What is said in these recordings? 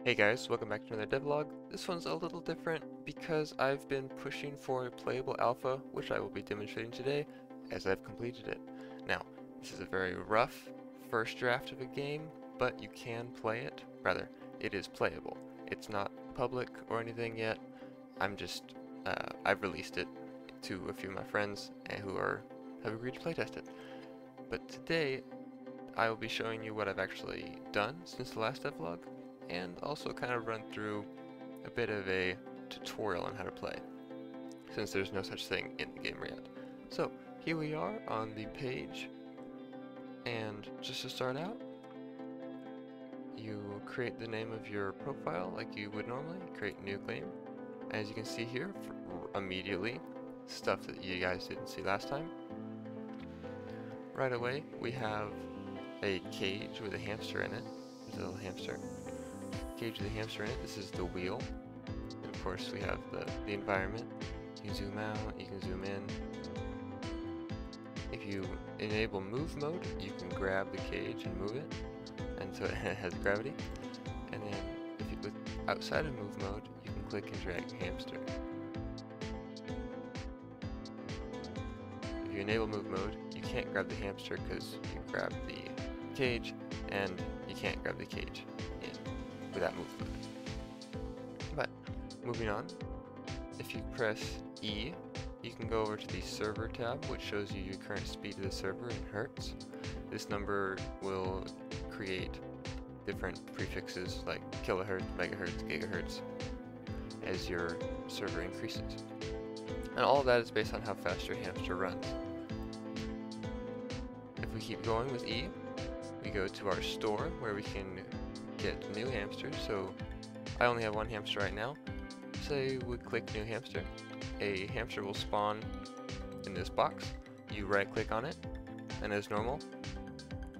Hey guys, welcome back to another devlog. This one's a little different because I've been pushing for a playable alpha, which I will be demonstrating today as I've completed it. Now, this is a very rough first draft of a game, but you can play it. Rather, it is playable. It's not public or anything yet. I've released it to a few of my friends who have agreed to playtest it. But today, I will be showing you what I've actually done since the last devlog, and also kind of run through a bit of a tutorial on how to play, since there's no such thing in the game yet. So here we are on the page, and just to start out, you create the name of your profile like you would normally, create new game. As you can see here, immediately, stuff that you guys didn't see last time. Right away, we have a cage with a hamster in it. There's a little hamster. Cage with a hamster in it. This is the wheel. And of course we have the environment. You can zoom out, you can zoom in. If you enable move mode, you can grab the cage and move it, and so it has gravity. And then outside of move mode, you can click and drag hamster. If you enable move mode, you can't grab the hamster because you grab the cage, and you can't grab the cage without move mode. But moving on, if you press E, you can go over to the server tab, which shows you your current speed of the server in hertz. This number will create different prefixes like kilohertz, megahertz, gigahertz as your server increases. And all of that is based on how fast your hamster runs. If we keep going with E, we go to our store where we can get new hamsters. So I only have one hamster right now. Say we click new hamster. A hamster will spawn in this box. You right click on it, and as normal,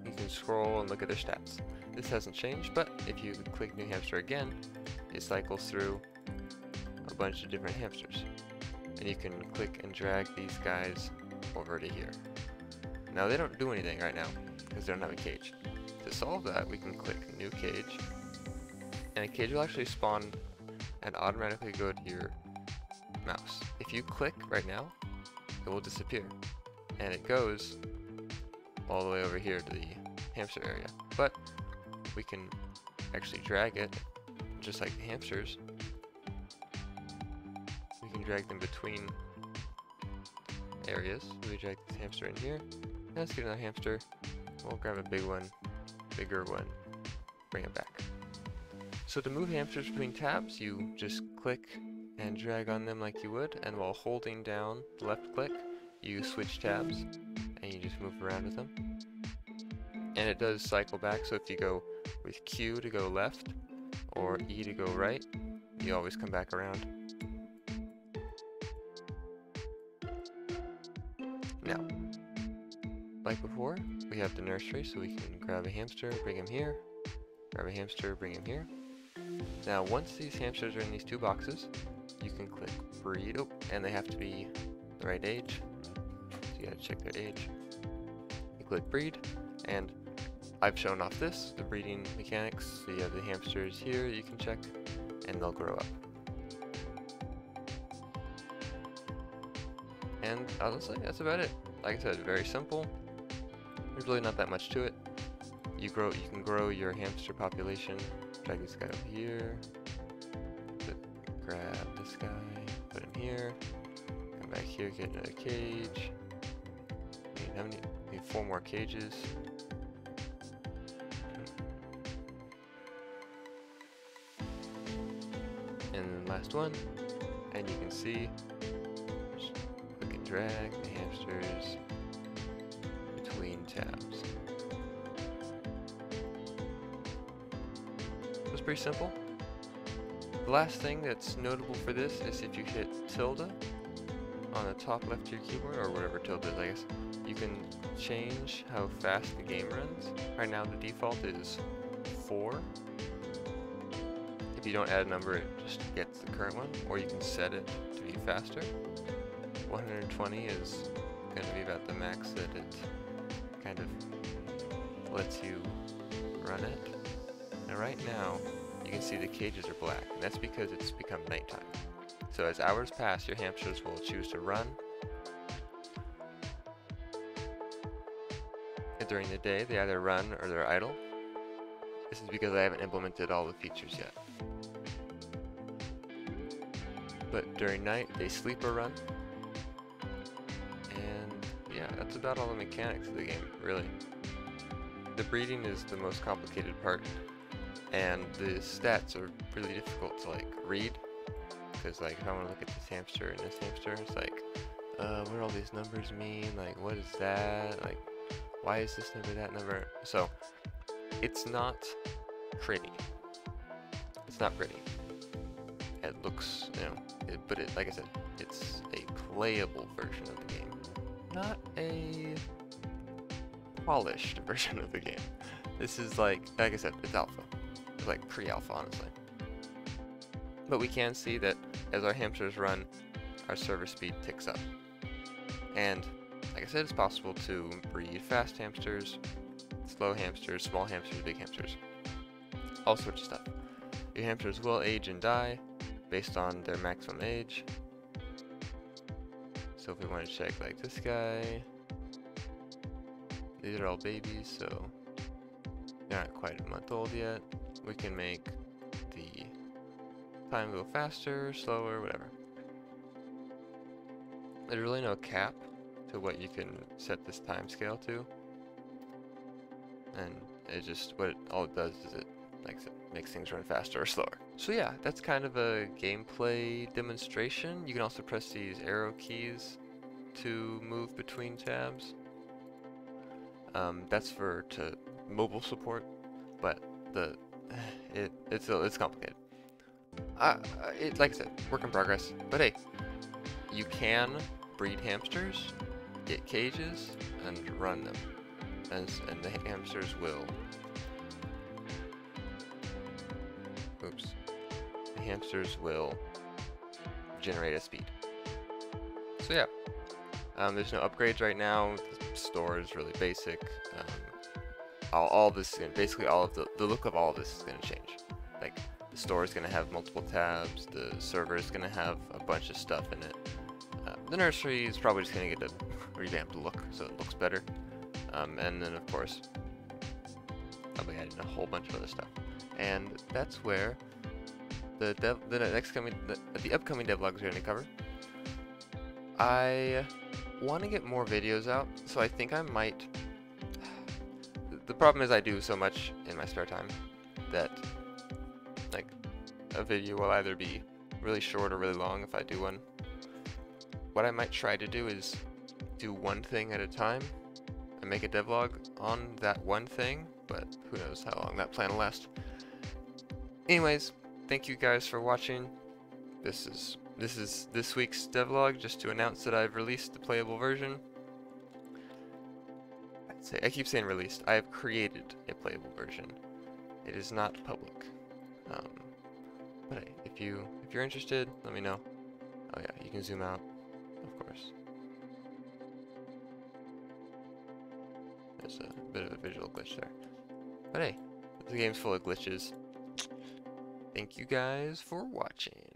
you can scroll and look at their stats. This hasn't changed, but if you click new hamster again, it cycles through a bunch of different hamsters. And you can click and drag these guys over to here. Now they don't do anything right now because they don't have a cage. To solve that, we can click new cage, and a cage will actually spawn and automatically go to your mouse. If you click right now, it will disappear, and it goes all the way over here to the hamster area. But we can actually drag it, just like the hamsters. We can drag them between areas. We drag this hamster in here. Let's get another hamster. We'll grab a bigger one, bring it back. So to move hamsters between tabs, you just click and drag on them like you would, and while holding down the left click, you switch tabs, and you just move around with them. And it does cycle back, so if you go with Q to go left, or E to go right, you always come back around. Now, like before, we have the nursery, so we can grab a hamster, bring him here, grab a hamster, bring him here. Now, once these hamsters are in these two boxes, you can click breed, and they have to be the right age, so you gotta check their age. You click breed, and I've shown off the breeding mechanics, so you have the hamsters here you can check, and they'll grow up. And honestly, that's about it. Like I said, very simple. There's really not that much to it. You can grow your hamster population. Drag this guy over here. Grab this guy, put him here. Come back here, get another cage. Need 4 more cages. And then last one. And you can see, just click and drag the hamsters between tabs. It's pretty simple. The last thing that's notable for this is if you hit tilde on the top left of your keyboard, or whatever tilde is, I guess, you can change how fast the game runs. Right now the default is 4. If you don't add a number, it just gets the current one, or you can set it to be faster. 120 is going to be about the max that it kind of lets you run it. And right now, you can see the cages are black, and that's because it's become nighttime. So as hours pass, your hamsters will choose to run. And during the day, they either run or they're idle. This is because I haven't implemented all the features yet. But during night, they sleep or run. And yeah, that's about all the mechanics of the game, really. The breeding is the most complicated part, and the stats are really difficult to like read. Because like if I want to look at this hamster and this hamster, it's like, what do all these numbers mean? Like, what is that? Like, why is this number that number? So it's not pretty. It's not pretty. It looks, you know, but like I said, it's a playable version of the game, not a polished version of the game. This is like I said, it's alpha. It's like pre-alpha, honestly. But we can see that as our hamsters run, our server speed ticks up. And like I said, it's possible to breed fast hamsters, slow hamsters, small hamsters, big hamsters, all sorts of stuff. Your hamsters will age and die based on their maximum age. So if we want to check like this guy, these are all babies, so they're not quite a month old yet. We can make the time go faster, slower, whatever. There's really no cap to what you can set this time scale to, and it just all it does is it, like I said, makes things run faster or slower. So yeah, that's kind of a gameplay demonstration. You can also press these arrow keys to move between tabs. That's to mobile support, but it's complicated. Like I said, work in progress. But hey, you can breed hamsters, get cages, and run them, and the hamsters will. Oops. The hamsters will generate a speed. So yeah, there's no upgrades right now. The store is really basic. All this, basically all of the look of all of this is going to change. Like, the store is going to have multiple tabs, the server is going to have a bunch of stuff in it. The nursery is probably just going to get a revamped look, so it looks better. And then of course, I'll be adding a whole bunch of other stuff. And that's where the upcoming devlogs are going to cover. I want to get more videos out, so I think I might. The problem is I do so much in my spare time that like a video will either be really short or really long if I do one. What I might try to do is do one thing at a time and make a devlog on that one thing, but who knows how long that plan will last. Anyways, thank you guys for watching. This is this week's devlog, just to announce that I've released the playable version. I keep saying released. I have created a playable version. It is not public. But hey, if you're interested, let me know. Oh yeah, you can zoom out, of course. There's a bit of a visual glitch there. But hey, the game's full of glitches. Thank you guys for watching.